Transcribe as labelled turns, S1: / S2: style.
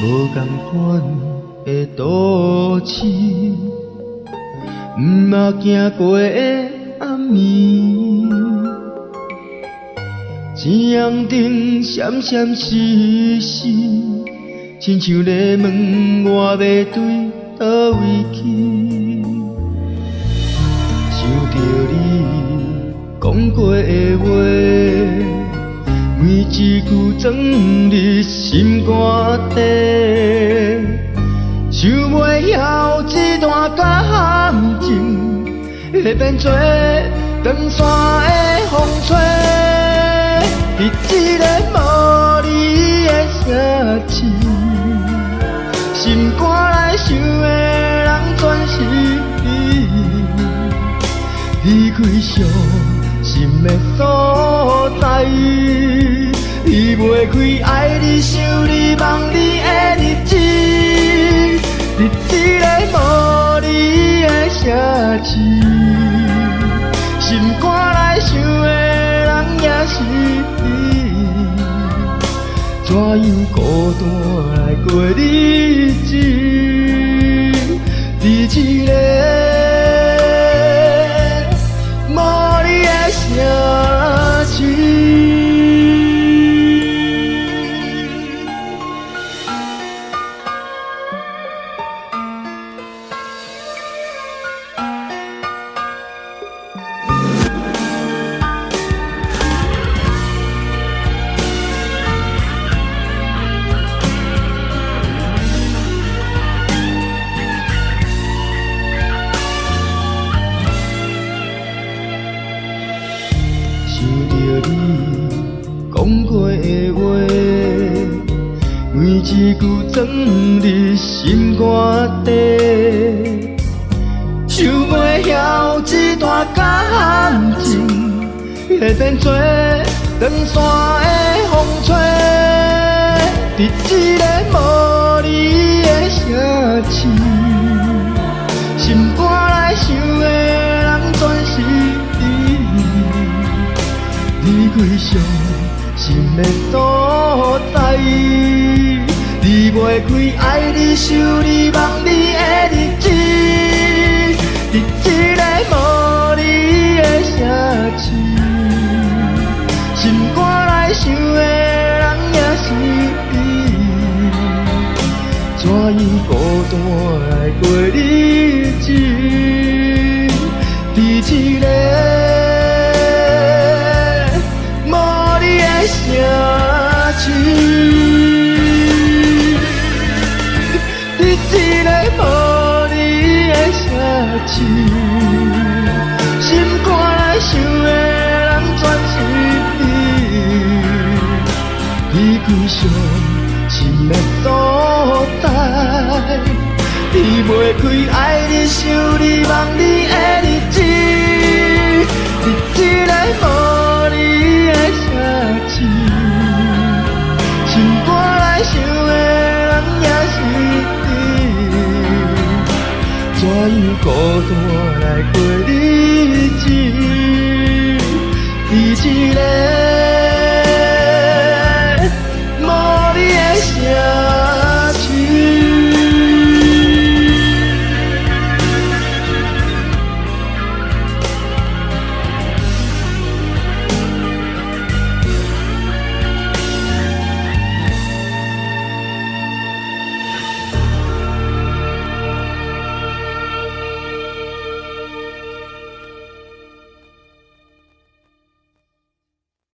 S1: 无同款的都市，毋嘛行过的暗暝，夕阳灯闪闪烁烁，亲像咧问我要对倒位去。想着你讲过的话，每一句装入心肝底，想袂晓这段感情会变做长山的风吹，伫这个无你的城市，心肝内想的人全是你，离开伤心的所在，离袂开爱你、想你、望你的日子，伫这个无你的城市，心肝内想的人也是你，怎样孤单来过日子？伫这个无你的城市。想着你讲过的话，每一句装入心肝底，想袂晓这段感情会变做长山的风吹，伫这个无你的城市，心肝内想的人全是你。离开伤心的所在，离袂开爱你、想你、望你的日子，伫这个无你的城市，心肝内想的人也是你，怎样孤单来过日子？伫这个城市，伫这个无你的城市，心肝内想的人全是你，离开伤心的所在，离袂开爱你、想你、望你的日子，伫这个无你的城市，心肝内想的人也是你，怎样孤单来过日子？伫这个